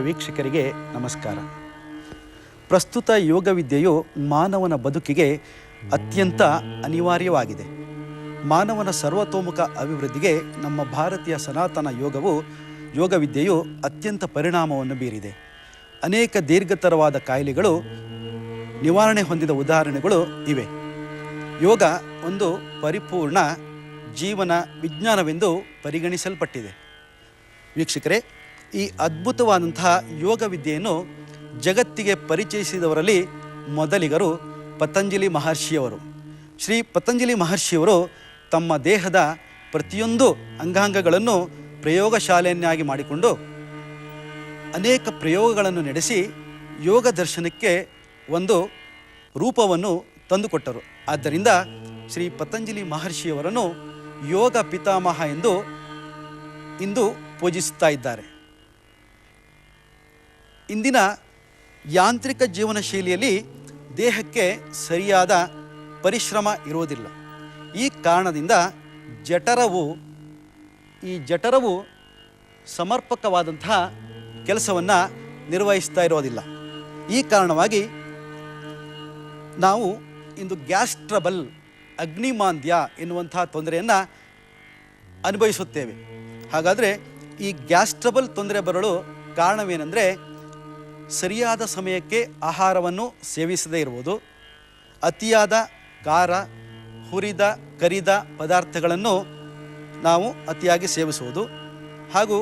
ವೀಕ್ಷಕರಿಗೆ ನಮಸ್ಕಾರ. ಪ್ರಸ್ತುತ ಯೋಗ ವಿದ್ಯೆಯು ಮಾನವನ ಬದುಕಿಗೆ ಅತ್ಯಂತ ಅನಿವಾರ್ಯವಾಗಿದೆ. ಮಾನವನ ಸರ್ವತೋಮುಖ ಅಭಿವೃದ್ಧಿಗೆ ನಮ್ಮ ಭಾರತೀಯ ಸನಾತನ ಯೋಗ ವಿದ್ಯೆಯು ಅತ್ಯಂತ ಪರಿಣಾಮವನ್ನು ಬೀರಿದೆ. ಅನೇಕ ದೀರ್ಘತರವಾದ ಕಾಯಿಲೆಗಳು ನಿವಾರಣೆ ಹೊಂದಿದ ಉದಾಹರಣೆಗಳು ಇವೆ. ಯೋಗ ಒಂದು ಪರಿಪೂರ್ಣ ಜೀವನ ವಿಜ್ಞಾನವೆಂದು ಪರಿಗಣಿಸಲ್ಪಟ್ಟಿದೆ. ವೀಕ್ಷಕರೇ, ಈ ಅದ್ಭುತವಾದಂತಹ ಯೋಗ ವಿದ್ಯೆಯನ್ನು ಜಗತ್ತಿಗೆ ಪರಿಚಯಿಸಿದವರಲ್ಲಿ ಮೊದಲಿಗರು ಪತಂಜಲಿ ಮಹರ್ಷಿಯವರು. ಶ್ರೀ ಪತಂಜಲಿ ಮಹರ್ಷಿಯವರು ತಮ್ಮ ದೇಹದ ಪ್ರತಿಯೊಂದು ಅಂಗಾಂಗಗಳನ್ನು ಪ್ರಯೋಗಶಾಲೆಯನ್ನಾಗಿ ಮಾಡಿಕೊಂಡು ಅನೇಕ ಪ್ರಯೋಗಗಳನ್ನು ನಡೆಸಿ ಯೋಗ ದರ್ಶನಕ್ಕೆ ಒಂದು ರೂಪವನ್ನು ತಂದುಕೊಟ್ಟರು. ಆದ್ದರಿಂದ ಶ್ರೀ ಪತಂಜಲಿ ಮಹರ್ಷಿಯವರನ್ನು ಯೋಗ ಪಿತಾಮಹ ಎಂದು ಇಂದು ಪೂಜಿಸುತ್ತಾ ಇದ್ದಾರೆ. ಇಂದಿನ ಯಾಂತ್ರಿಕ ಜೀವನ ಶೈಲಿಯಲ್ಲಿ ದೇಹಕ್ಕೆ ಸರಿಯಾದ ಪರಿಶ್ರಮ ಇರುವುದಿಲ್ಲ. ಈ ಕಾರಣದಿಂದ ಜಠರವು ಸಮರ್ಪಕವಾದಂತಹ ಕೆಲಸವನ್ನು ನಿರ್ವಹಿಸ್ತಾ ಇರೋದಿಲ್ಲ. ಈ ಕಾರಣವಾಗಿ ನಾವು ಇಂದು ಗ್ಯಾಸ್ ಟ್ರಬಲ್, ಅಗ್ನಿಮಾಂದ್ಯ ಎನ್ನುವಂತಹ ತೊಂದರೆಯನ್ನು ಅನುಭವಿಸುತ್ತೇವೆ. ಹಾಗಾದರೆ ಈ ಗ್ಯಾಸ್ ಟ್ರಬಲ್ ತೊಂದರೆ ಬರಲು ಕಾರಣವೇನೆಂದರೆ ಸರಿಯಾದ ಸಮಯಕ್ಕೆ ಆಹಾರವನ್ನು ಸೇವಿಸದೇ ಇರುವುದು, ಅತಿಯಾದ ಖಾರ, ಹುರಿದ, ಕರಿದ ಪದಾರ್ಥಗಳನ್ನು ನಾವು ಅತಿಯಾಗಿ ಸೇವಿಸುವುದು, ಹಾಗೂ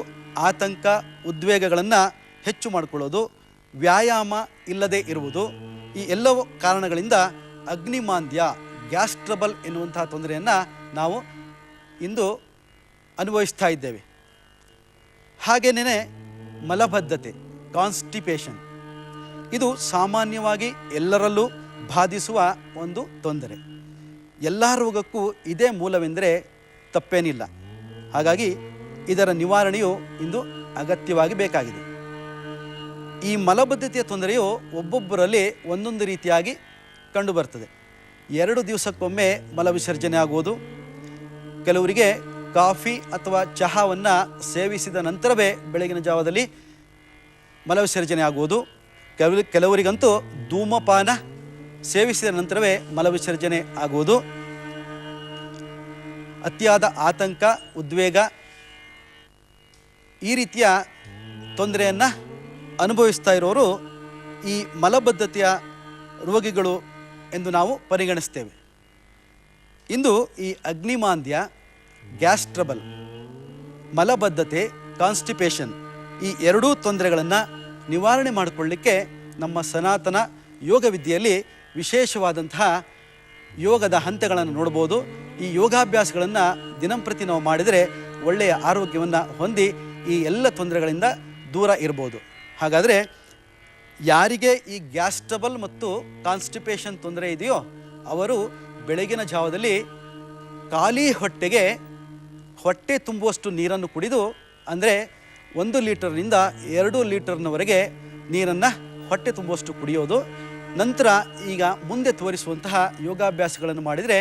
ಆತಂಕ, ಉದ್ವೇಗಗಳನ್ನು ಹೆಚ್ಚು ಮಾಡಿಕೊಳ್ಳೋದು, ವ್ಯಾಯಾಮ ಇಲ್ಲದೆ ಇರುವುದು, ಈ ಎಲ್ಲವೂ ಕಾರಣಗಳಿಂದ ಅಗ್ನಿಮಾಂದ್ಯ, ಗ್ಯಾಸ್ ಟ್ರಬಲ್ ಎನ್ನುವಂತಹ ತೊಂದರೆಯನ್ನು ನಾವು ಇಂದು ಅನುಭವಿಸ್ತಾ ಇದ್ದೇವೆ. ಹಾಗೆಯೇ ಮಲಬದ್ಧತೆ, ಕಾನ್ಸ್ಟಿಪೇಷನ್, ಇದು ಸಾಮಾನ್ಯವಾಗಿ ಎಲ್ಲರಲ್ಲೂ ಬಾಧಿಸುವ ಒಂದು ತೊಂದರೆ. ಎಲ್ಲ ರೋಗಕ್ಕೂ ಇದೇ ಮೂಲವೆಂದರೆ ತಪ್ಪೇನಿಲ್ಲ. ಹಾಗಾಗಿ ಇದರ ನಿವಾರಣೆಯು ಇಂದು ಅಗತ್ಯವಾಗಿ ಬೇಕಾಗಿದೆ. ಈ ಮಲಬದ್ಧತೆಯ ತೊಂದರೆಯು ಒಬ್ಬೊಬ್ಬರಲ್ಲಿ ಒಂದೊಂದು ರೀತಿಯಾಗಿ ಕಂಡುಬರ್ತದೆ. 2 ದಿವಸಕ್ಕೊಮ್ಮೆ ಮಲ ವಿಸರ್ಜನೆ ಆಗುವುದು, ಕೆಲವರಿಗೆ ಕಾಫಿ ಅಥವಾ ಚಹಾವನ್ನು ಸೇವಿಸಿದ ನಂತರವೇ ಬೆಳಗಿನ ಜಾವದಲ್ಲಿ ಮಲ ವಿಸರ್ಜನೆ ಆಗುವುದು, ಕೆಲವರಿಗಂತೂ ಧೂಮಪಾನ ಸೇವಿಸಿದ ನಂತರವೇ ಮಲ ವಿಸರ್ಜನೆ ಆಗುವುದು, ಅತಿಯಾದ ಆತಂಕ, ಉದ್ವೇಗ, ಈ ರೀತಿಯ ತೊಂದರೆಯನ್ನು ಅನುಭವಿಸ್ತಾ ಇರೋರು ಈ ಮಲಬದ್ಧತೆಯ ರೋಗಿಗಳು ಎಂದು ನಾವು ಪರಿಗಣಿಸ್ತೇವೆ. ಇಂದು ಈ ಅಗ್ನಿಮಾಂದ್ಯ, ಗ್ಯಾಸ್ ಟ್ರಬಲ್, ಮಲಬದ್ಧತೆ, ಕಾನ್ಸ್ಟಿಪೇಷನ್, ಈ ಎರಡೂ ತೊಂದರೆಗಳನ್ನು ನಿವಾರಣೆ ಮಾಡಿಕೊಳ್ಳಲಿಕ್ಕೆ ನಮ್ಮ ಸನಾತನ ಯೋಗ ವಿದ್ಯೆಯಲ್ಲಿ ವಿಶೇಷವಾದಂತಹ ಯೋಗದ ಹಂತಗಳನ್ನು ನೋಡ್ಬೋದು. ಈ ಯೋಗಾಭ್ಯಾಸಗಳನ್ನು ದಿನಂಪ್ರತಿ ನಾವು ಮಾಡಿದರೆ ಒಳ್ಳೆಯ ಆರೋಗ್ಯವನ್ನು ಹೊಂದಿ ಈ ಎಲ್ಲ ತೊಂದರೆಗಳಿಂದ ದೂರ ಇರ್ಬೋದು. ಹಾಗಾದರೆ ಯಾರಿಗೆ ಈ ಗ್ಯಾಸ್ ಟ್ರಬಲ್ ಮತ್ತು ಕಾನ್ಸ್ಟಿಪೇಷನ್ ತೊಂದರೆ ಇದೆಯೋ ಅವರು ಬೆಳಗಿನ ಜಾವದಲ್ಲಿ ಖಾಲಿ ಹೊಟ್ಟೆ ತುಂಬುವಷ್ಟು ನೀರನ್ನು ಕುಡಿದು, ಅಂದರೆ 1 ಲೀಟರ್ನಿಂದ 2 ಲೀಟರ್ನವರೆಗೆ ನೀರನ್ನು ಹೊಟ್ಟೆ ತುಂಬುವಷ್ಟು ಕುಡಿಯೋದು. ನಂತರ ಈಗ ಮುಂದೆ ತೋರಿಸುವಂತಹ ಯೋಗಾಭ್ಯಾಸಗಳನ್ನು ಮಾಡಿದರೆ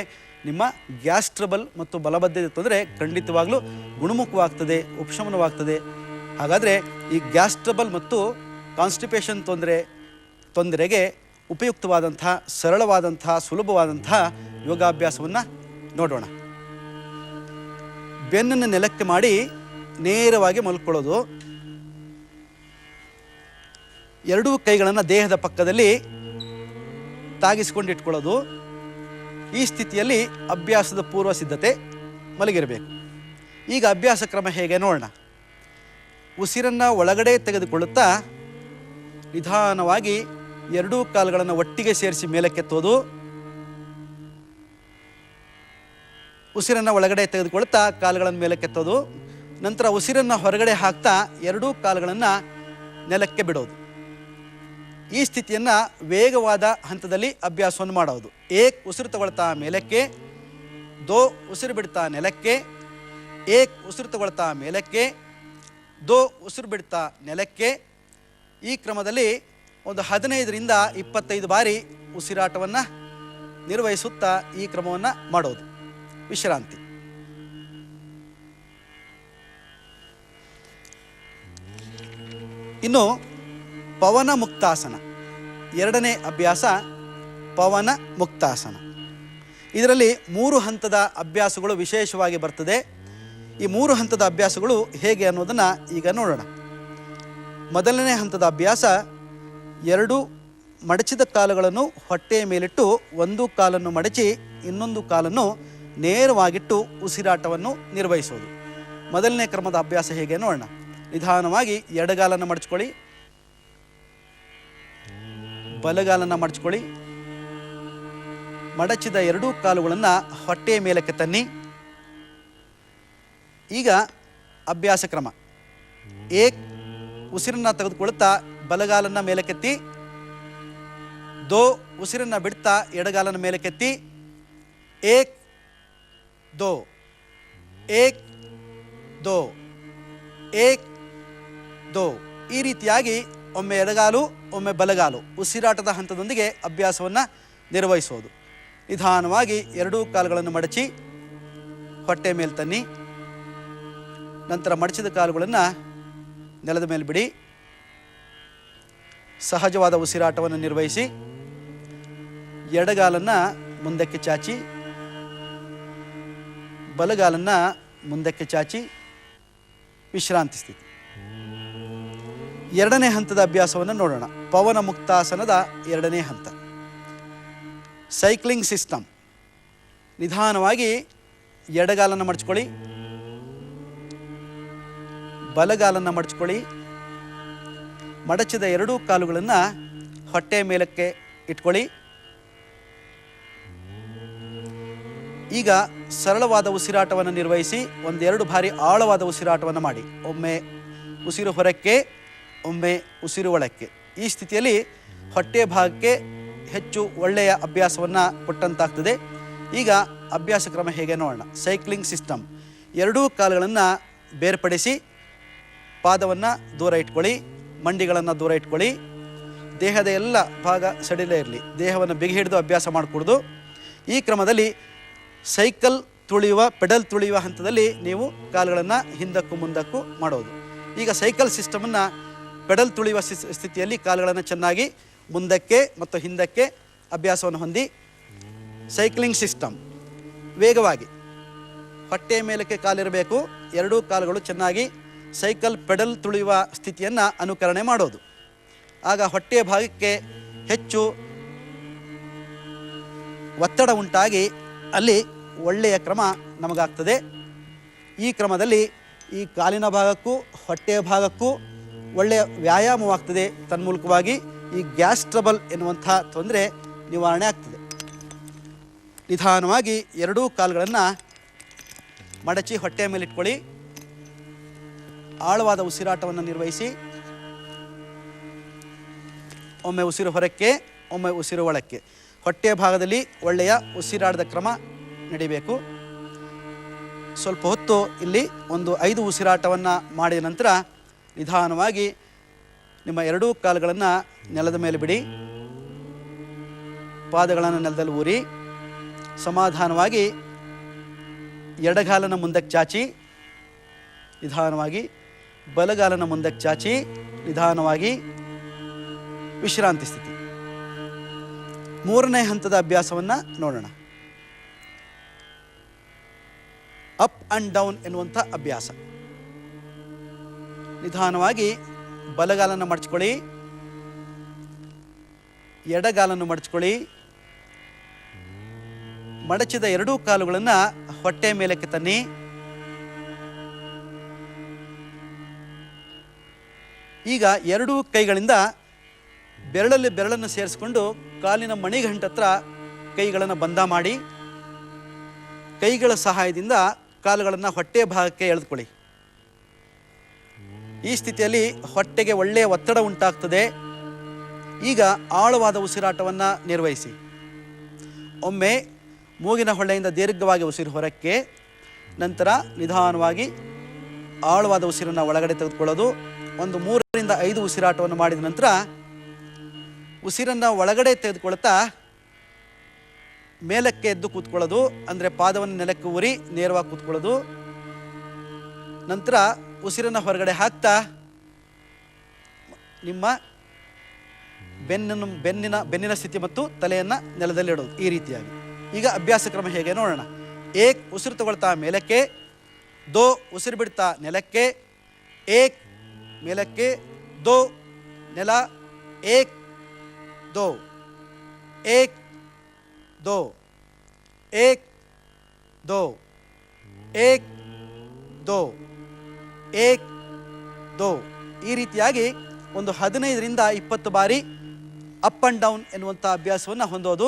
ನಿಮ್ಮ ಗ್ಯಾಸ್ ಟ್ರಬಲ್ ಮತ್ತು ಮಲಬದ್ಧತೆ ತೊಂದರೆ ಖಂಡಿತವಾಗಲೂ ಗುಣಮುಖವಾಗ್ತದೆ, ಉಪಶಮನವಾಗ್ತದೆ. ಹಾಗಾದರೆ ಈ ಗ್ಯಾಸ್ ಟ್ರಬಲ್ ಮತ್ತು ಕಾನ್ಸ್ಟಿಪೇಷನ್ ತೊಂದರೆಗೆ ಉಪಯುಕ್ತವಾದಂತಹ, ಸರಳವಾದಂತಹ, ಸುಲಭವಾದಂತಹ ಯೋಗಾಭ್ಯಾಸವನ್ನು ನೋಡೋಣ. ಬೆನ್ನನ್ನು ನೆಲಕ್ಕೆ ಮಾಡಿ ನೇರವಾಗಿ ಮಲ್ಕೊಳ್ಳೋದು. 2 ಕೈಗಳನ್ನು ದೇಹದ ಪಕ್ಕದಲ್ಲಿ ತಾಗಿಸಿಕೊಂಡು ಇಟ್ಕೊಳ್ಳೋದು. ಈ ಸ್ಥಿತಿಯಲ್ಲಿ ಅಭ್ಯಾಸದ ಪೂರ್ವ ಸಿದ್ಧತೆ ಮಲಗಿರಬೇಕು. ಈಗ ಅಭ್ಯಾಸ ಕ್ರಮ ಹೇಗೆ ನೋಡೋಣ. ಉಸಿರನ್ನು ಒಳಗಡೆ ತೆಗೆದುಕೊಳ್ಳುತ್ತಾ ನಿಧಾನವಾಗಿ 2 ಕಾಲುಗಳನ್ನು ಒಟ್ಟಿಗೆ ಸೇರಿಸಿ ಮೇಲಕ್ಕೆತ್ತೋದು. ಉಸಿರನ್ನು ಒಳಗಡೆ ತೆಗೆದುಕೊಳ್ಳುತ್ತಾ ಕಾಲುಗಳನ್ನು ಮೇಲಕ್ಕೆತ್ತೋದು. ನಂತರ ಉಸಿರನ್ನು ಹೊರಗಡೆ ಹಾಕ್ತಾ 2 ಕಾಲುಗಳನ್ನು ನೆಲಕ್ಕೆ ಬಿಡೋದು. ಈ ಸ್ಥಿತಿಯನ್ನು ವೇಗವಾದ ಹಂತದಲ್ಲಿ ಅಭ್ಯಾಸವನ್ನು ಮಾಡೋದು. ಏಕ್ ಉಸಿರು ತಗೊಳ್ತಾ ಮೇಲಕ್ಕೆ, 2 ಉಸಿರು ಬಿಡ್ತಾ ನೆಲಕ್ಕೆ, ಏಕ್ ಉಸಿರು ತಗೊಳ್ತಾ ಮೇಲಕ್ಕೆ, 2 ಉಸಿರು ಬಿಡ್ತಾ ನೆಲಕ್ಕೆ. ಈ ಕ್ರಮದಲ್ಲಿ ಒಂದು 15ರಿಂದ 25 ಬಾರಿ ಉಸಿರಾಟವನ್ನು ನಿರ್ವಹಿಸುತ್ತಾ ಈ ಕ್ರಮವನ್ನು ಮಾಡೋದು. ವಿಶ್ರಾಂತಿ. ಇನ್ನು ಪವನ ಮುಕ್ತಾಸನ. ಎರಡನೇ ಅಭ್ಯಾಸ ಪವನ ಮುಕ್ತಾಸನ. ಇದರಲ್ಲಿ 3 ಹಂತದ ಅಭ್ಯಾಸಗಳು ವಿಶೇಷವಾಗಿ ಬರ್ತದೆ. ಈ 3 ಹಂತದ ಅಭ್ಯಾಸಗಳು ಹೇಗೆ ಅನ್ನೋದನ್ನು ಈಗ ನೋಡೋಣ. ಮೊದಲನೇ ಹಂತದ ಅಭ್ಯಾಸ, 2 ಮಡಚಿದ ಕಾಲುಗಳನ್ನು ಹೊಟ್ಟೆಯ ಮೇಲಿಟ್ಟು ಒಂದು ಕಾಲನ್ನು ಮಡಚಿ ಇನ್ನೊಂದು ಕಾಲನ್ನು ನೇರವಾಗಿಟ್ಟು ಉಸಿರಾಟವನ್ನು ನಿರ್ವಹಿಸೋದು. ಮೊದಲನೇ ಕ್ರಮದ ಅಭ್ಯಾಸ ಹೇಗೆ ನೋಡೋಣ. ನಿಧಾನವಾಗಿ ಎಡಗಾಲನ್ನು ಮಡಚ್ಕೊಳ್ಳಿ, ಬಲಗಾಲನ್ನು ಮಡಚ್ಕೊಳ್ಳಿ. ಮಡಚಿದ 2 ಕಾಲುಗಳನ್ನು ಹೊಟ್ಟೆಯ ಮೇಲಕ್ಕೆ ತನ್ನಿ. ಈಗ ಅಭ್ಯಾಸ ಕ್ರಮ. ಏಕ್, ಉಸಿರನ್ನು ತೆಗೆದುಕೊಳ್ತಾ ಬಲಗಾಲನ್ನು ಮೇಲಕ್ಕೆತ್ತಿ. ದೋ, ಉಸಿರನ್ನು ಬಿಡ್ತಾ ಎಡಗಾಲನ ಮೇಲಕ್ಕೆತ್ತಿ. ಏಕ್ ದೋ, ಏಕ್ ದೋ, ಏಕ್ ದೋ. ಈ ರೀತಿಯಾಗಿ ಒಮ್ಮೆ ಎಡಗಾಲು ಒಮ್ಮೆ ಬಲಗಾಲು ಉಸಿರಾಟದ ಹಂತದೊಂದಿಗೆ ಅಭ್ಯಾಸವನ್ನು ನಿರ್ವಹಿಸೋದು. ನಿಧಾನವಾಗಿ 2 ಕಾಲುಗಳನ್ನು ಮಡಚಿ ಹೊಟ್ಟೆ ಮೇಲೆ ತನ್ನಿ. ನಂತರ ಮಡಚಿದ ಕಾಲುಗಳನ್ನು ನೆಲದ ಮೇಲೆ ಬಿಡಿ. ಸಹಜವಾದ ಉಸಿರಾಟವನ್ನು ನಿರ್ವಹಿಸಿ ಎಡಗಾಲನ್ನು ಮುಂದಕ್ಕೆ ಚಾಚಿ, ಬಲಗಾಲನ್ನು ಮುಂದಕ್ಕೆ ಚಾಚಿ ವಿಶ್ರಾಂತಿ ಸ್ಥಿತಿ. ಎರಡನೇ ಹಂತದ ಅಭ್ಯಾಸವನ್ನು ನೋಡೋಣ. ಪವನ ಮುಕ್ತಾಸನದ ಎರಡನೇ ಹಂತ, ಸೈಕ್ಲಿಂಗ್ ಸಿಸ್ಟಮ್. ನಿಧಾನವಾಗಿ ಎಡಗಾಲನ್ನು ಮಡಚ್ಕೊಳ್ಳಿ, ಬಲಗಾಲನ್ನು ಮಡಚ್ಕೊಳ್ಳಿ. ಮಡಚಿದ 2 ಕಾಲುಗಳನ್ನು ಹೊಟ್ಟೆಯ ಮೇಲಕ್ಕೆ ಇಟ್ಕೊಳ್ಳಿ. ಈಗ ಸರಳವಾದ ಉಸಿರಾಟವನ್ನು ನಿರ್ವಹಿಸಿ 1-2 ಬಾರಿ ಆಳವಾದ ಉಸಿರಾಟವನ್ನು ಮಾಡಿ. ಒಮ್ಮೆ ಉಸಿರು ಹೊರಕ್ಕೆ, ಒಮ್ಮೆ ಉಸಿರು ಒಳಕ್ಕೆ. ಈ ಸ್ಥಿತಿಯಲ್ಲಿ ಹೊಟ್ಟೆ ಭಾಗಕ್ಕೆ ಹೆಚ್ಚು ಒಳ್ಳೆಯ ಅಭ್ಯಾಸವನ್ನು ಕೊಟ್ಟಂತಾಗ್ತದೆ. ಈಗ ಅಭ್ಯಾಸ ಕ್ರಮ ಹೇಗೆ ನೋಡೋಣ. Cycling system. 2 ಕಾಲುಗಳನ್ನು ಬೇರ್ಪಡಿಸಿ ಪಾದವನ್ನು ದೂರ ಇಟ್ಕೊಳ್ಳಿ, ಮಂಡಿಗಳನ್ನು ದೂರ ಇಟ್ಕೊಳ್ಳಿ. ದೇಹದ ಎಲ್ಲ ಭಾಗ ಸಡಿಲೇ ಇರಲಿ. ದೇಹವನ್ನು ಬಿಗಿ ಹಿಡಿದು ಅಭ್ಯಾಸ ಮಾಡಿಕೊಡ್ದು. ಈ ಕ್ರಮದಲ್ಲಿ ಸೈಕಲ್ ತುಳಿಯುವ, ಪೆಡಲ್ ತುಳಿಯುವ ಹಂತದಲ್ಲಿ ನೀವು ಕಾಲುಗಳನ್ನು ಹಿಂದಕ್ಕೂ ಮುಂದಕ್ಕೂ ಮಾಡೋದು. ಈಗ ಸೈಕಲ್ ಸಿಸ್ಟಮನ್ನು ಪೆಡಲ್ ತುಳಿಯುವ ಸ್ಥಿತಿಯಲ್ಲಿ ಕಾಲುಗಳನ್ನು ಚೆನ್ನಾಗಿ ಮುಂದಕ್ಕೆ ಮತ್ತು ಹಿಂದಕ್ಕೆ ಅಭ್ಯಾಸವನ್ನು ಹೊಂದಿ. ಸೈಕ್ಲಿಂಗ್ ಸಿಸ್ಟಮ್ ವೇಗವಾಗಿ ಹೊಟ್ಟೆಯ ಮೇಲಕ್ಕೆ ಕಾಲಿರಬೇಕು. 2 ಕಾಲುಗಳು ಚೆನ್ನಾಗಿ ಸೈಕಲ್ ಪೆಡಲ್ ತುಳಿಯುವ ಸ್ಥಿತಿಯನ್ನು ಅನುಕರಣೆ ಮಾಡೋದು. ಆಗ ಹೊಟ್ಟೆಯ ಭಾಗಕ್ಕೆ ಹೆಚ್ಚು ಒತ್ತಡ ಉಂಟಾಗಿ ಅಲ್ಲಿ ಒಳ್ಳೆಯ ಕ್ರಮ ನಮಗಾಗ್ತದೆ. ಈ ಕ್ರಮದಲ್ಲಿ ಈ ಕಾಲಿನ ಭಾಗಕ್ಕೂ ಹೊಟ್ಟೆಯ ಭಾಗಕ್ಕೂ ಒಳ್ಳೆಯ ವ್ಯಾಯಾಮವಾಗ್ತದೆ. ತನ್ಮೂಲಕವಾಗಿ ಈ ಗ್ಯಾಸ್ ಟ್ರಬಲ್ ಎನ್ನುವಂಥ ತೊಂದರೆ ನಿವಾರಣೆ ಆಗ್ತದೆ. ನಿಧಾನವಾಗಿ 2 ಕಾಲುಗಳನ್ನು ಮಡಚಿ ಹೊಟ್ಟೆಯ ಮೇಲೆ ಇಟ್ಕೊಳ್ಳಿ. ಆಳವಾದ ಉಸಿರಾಟವನ್ನು ನಿರ್ವಹಿಸಿ. ಒಮ್ಮೆ ಉಸಿರು ಹೊರಕ್ಕೆ, ಒಮ್ಮೆ ಉಸಿರು ಒಳಕ್ಕೆ. ಹೊಟ್ಟೆಯ ಭಾಗದಲ್ಲಿ ಒಳ್ಳೆಯ ಉಸಿರಾಟದ ಕ್ರಮ ನಡಿಬೇಕು. ಸ್ವಲ್ಪ ಹೊತ್ತು ಇಲ್ಲಿ 5 ಉಸಿರಾಟವನ್ನು ಮಾಡಿದ ನಂತರ ನಿಧಾನವಾಗಿ ನಿಮ್ಮ 2 ಕಾಲುಗಳನ್ನು ನೆಲದ ಮೇಲೆ ಬಿಡಿ. ಪಾದಗಳನ್ನು ನೆಲದಲ್ಲಿ ಊರಿ ಸಮಾಧಾನವಾಗಿ ಎಡಗಾಲನ ಮುಂದಕ್ಕೆ ಚಾಚಿ, ನಿಧಾನವಾಗಿ ಬಲಗಾಲನ ಮುಂದಕ್ಕೆ ಚಾಚಿ, ನಿಧಾನವಾಗಿ ವಿಶ್ರಾಂತಿ ಸ್ಥಿತಿ. 3ನೇ ಹಂತದ ಅಭ್ಯಾಸವನ್ನು ನೋಡೋಣ. ಅಪ್ ಆ್ಯಂಡ್ ಡೌನ್ ಎನ್ನುವಂಥ ಅಭ್ಯಾಸ. ನಿಧಾನವಾಗಿ ಬಲಗಾಲನ್ನು ಮಡಚ್ಕೊಳ್ಳಿ, ಎಡಗಾಲನ್ನು ಮಡಚ್ಕೊಳ್ಳಿ. ಮಡಚಿದ 2 ಕಾಲುಗಳನ್ನು ಹೊಟ್ಟೆ ಮೇಲಕ್ಕೆ ತನ್ನಿ. ಈಗ 2 ಕೈಗಳಿಂದ ಬೆರಳಲ್ಲಿ ಬೆರಳನ್ನು ಸೇರಿಸ್ಕೊಂಡು ಕಾಲಿನ ಮಣಿಗಂಟತ್ರ ಕೈಗಳನ್ನು ಬಂಧ ಮಾಡಿ, ಕೈಗಳ ಸಹಾಯದಿಂದ ಕಾಲುಗಳನ್ನು ಹೊಟ್ಟೆ ಭಾಗಕ್ಕೆ ಎಳೆದುಕೊಳ್ಳಿ. ಈ ಸ್ಥಿತಿಯಲ್ಲಿ ಹೊಟ್ಟೆಗೆ ಒಳ್ಳೆಯ ಒತ್ತಡ ಉಂಟಾಗ್ತದೆ. ಈಗ ಆಳವಾದ ಉಸಿರಾಟವನ್ನು ನಿರ್ವಹಿಸಿ. ಒಮ್ಮೆ ಮೂಗಿನ ಹೊಳ್ಳೆಯಿಂದ ದೀರ್ಘವಾಗಿ ಉಸಿರು ಹೊರಕ್ಕೆ, ನಂತರ ನಿಧಾನವಾಗಿ ಆಳವಾದ ಉಸಿರನ್ನು ಒಳಗಡೆ ತೆಗೆದುಕೊಳ್ಳೋದು. 3ರಿಂದ 5 ಉಸಿರಾಟವನ್ನು ಮಾಡಿದ ನಂತರ ಉಸಿರನ್ನು ಒಳಗಡೆ ತೆಗೆದುಕೊಳ್ತಾ ಮೇಲಕ್ಕೆ ಎದ್ದು ಕೂತ್ಕೊಳ್ಳೋದು. ಅಂದರೆ ಪಾದವನ್ನು ನೆಲಕ್ಕೆ ಊರಿ ನೇರವಾಗಿ ಕೂತ್ಕೊಳ್ಳೋದು. ನಂತರ ಉಸಿರನ್ನು ಹೊರಗಡೆ ಹಾಕ್ತಾ ನಿಮ್ಮ ಬೆನ್ನಿನ ಸ್ಥಿತಿ ಮತ್ತು ತಲೆಯನ್ನು ನೆಲದಲ್ಲಿಡೋದು ಈ ರೀತಿಯಾಗಿ. ಈಗ ಅಭ್ಯಾಸ ಕ್ರಮ ಹೇಗೆ ನೋಡೋಣ. ಏಕ್ ಉಸಿರು ತಗೊಳ್ತಾ ಮೇಲಕ್ಕೆ, ದೋ ಉಸಿರು ಬಿಡ್ತಾ ನೆಲಕ್ಕೆ, ಏಕ್ ಮೇಲಕ್ಕೆ, ದೋ ನೆಲ, ಏಕ್ ದೋ, ಏಕ್ ದೋ, ಏಕ್ ದೋ, ಏಕ್ ದೋ, ಏಕ್ ದೋ. ಈ ರೀತಿಯಾಗಿ ಒಂದು 15ರಿಂದ 20 ಬಾರಿ ಅಪ್ ಆ್ಯಂಡ್ ಡೌನ್ ಎನ್ನುವಂಥ ಅಭ್ಯಾಸವನ್ನು ಹೊಂದೋದು.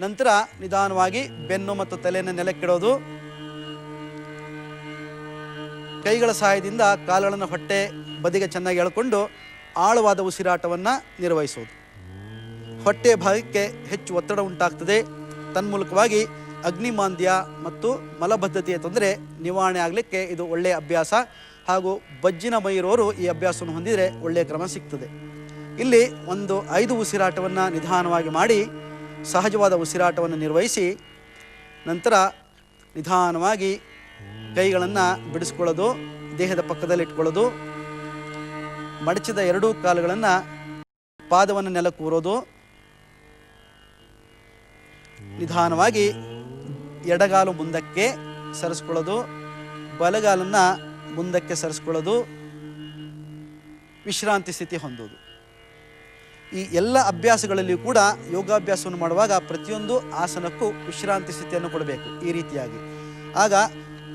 ನಂತರ ನಿಧಾನವಾಗಿ ಬೆನ್ನು ಮತ್ತು ತಲೆಯನ್ನು ನೆಲಕ್ಕಿಡೋದು. ಕೈಗಳ ಸಹಾಯದಿಂದ ಕಾಲುಗಳನ್ನು ಹೊಟ್ಟೆ ಬದಿಗೆ ಚೆನ್ನಾಗಿ ಎಳ್ಕೊಂಡು ಆಳವಾದ ಉಸಿರಾಟವನ್ನು ನಿರ್ವಹಿಸೋದು. ಹೊಟ್ಟೆಯ ಭಾಗಕ್ಕೆ ಹೆಚ್ಚು ಒತ್ತಡ ಉಂಟಾಗ್ತದೆ. ತನ್ಮೂಲಕವಾಗಿ ಅಗ್ನಿಮಾಂದ್ಯ ಮತ್ತು ಮಲಬದ್ಧತೆಯ ತೊಂದರೆ ನಿವಾರಣೆ ಆಗಲಿಕ್ಕೆ ಇದು ಒಳ್ಳೆಯ ಅಭ್ಯಾಸ. ಹಾಗೂ ಬಜ್ಜಿನ ಮೈ ಇರೋರು ಈ ಅಭ್ಯಾಸವನ್ನು ಹೊಂದಿದರೆ ಒಳ್ಳೆಯ ಕ್ರಮ ಸಿಗ್ತದೆ. ಇಲ್ಲಿ ಒಂದು 5 ಉಸಿರಾಟವನ್ನು ನಿಧಾನವಾಗಿ ಮಾಡಿ ಸಹಜವಾದ ಉಸಿರಾಟವನ್ನು ನಿರ್ವಹಿಸಿ ನಂತರ ನಿಧಾನವಾಗಿ ಕೈಗಳನ್ನು ಬಿಡಿಸ್ಕೊಳ್ಳೋದು, ದೇಹದ ಪಕ್ಕದಲ್ಲಿ ಇಟ್ಕೊಳ್ಳೋದು, ಮಡಚಿದ 2 ಕಾಲುಗಳನ್ನು ಪಾದವನ್ನು ನೆಲಕ್ಕೆ ಊರೋದು, ನಿಧಾನವಾಗಿ ಎಡಗಾಲು ಮುಂದಕ್ಕೆ ಸರಿಸ್ಕೊಳ್ಳೋದು, ಬಲಗಾಲನ್ನು ಮುಂದಕ್ಕೆ ಸರಿಸ್ಕೊಳ್ಳೋದು, ವಿಶ್ರಾಂತಿ ಸ್ಥಿತಿ ಹೊಂದೋದು. ಈ ಎಲ್ಲ ಅಭ್ಯಾಸಗಳಲ್ಲಿಯೂ ಕೂಡ ಯೋಗಾಭ್ಯಾಸವನ್ನು ಮಾಡುವಾಗ ಪ್ರತಿಯೊಂದು ಆಸನಕ್ಕೂ ವಿಶ್ರಾಂತಿ ಸ್ಥಿತಿಯನ್ನು ಕೊಡಬೇಕು ಈ ರೀತಿಯಾಗಿ. ಆಗ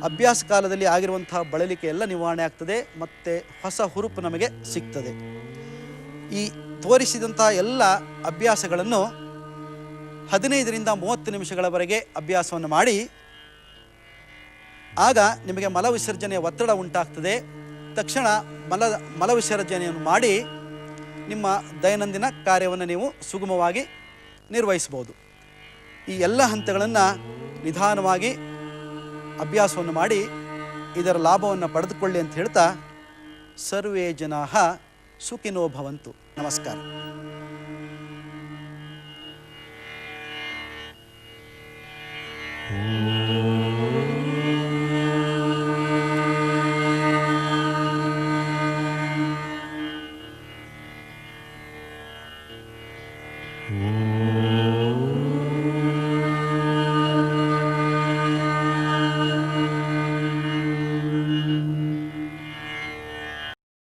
ಅಭ್ಯಾಸ ಕಾಲದಲ್ಲಿ ಆಗಿರುವಂತಹ ಬಳಲಿಕೆ ಎಲ್ಲ ನಿವಾರಣೆ ಆಗ್ತದೆ ಮತ್ತು ಹೊಸ ಹುರುಪು ನಮಗೆ ಸಿಗ್ತದೆ. ಈ ತೋರಿಸಿದಂತಹ ಎಲ್ಲ ಅಭ್ಯಾಸಗಳನ್ನು 15ರಿಂದ 30 ನಿಮಿಷಗಳವರೆಗೆ ಅಭ್ಯಾಸವನ್ನು ಮಾಡಿ ಆಗ ನಿಮಗೆ ಮಲವಿಸರ್ಜನೆಯ ಒತ್ತಡ ಉಂಟಾಗ್ತದೆ. ತಕ್ಷಣ ಮಲವಿಸರ್ಜನೆಯನ್ನು ಮಾಡಿ ನಿಮ್ಮ ದೈನಂದಿನ ಕಾರ್ಯವನ್ನು ನೀವು ಸುಗಮವಾಗಿ ನಿರ್ವಹಿಸ್ಬೋದು. ಈ ಎಲ್ಲ ಹಂತಗಳನ್ನು ನಿಧಾನವಾಗಿ ಅಭ್ಯಾಸವನ್ನು ಮಾಡಿ ಇದರ ಲಾಭವನ್ನು ಪಡೆದುಕೊಳ್ಳಿ ಅಂತ ಹೇಳ್ತಾ ಸರ್ವೇ ಜನಾಃ ಸುಖಿನೋ ಭವಂತು. ನಮಸ್ಕಾರ.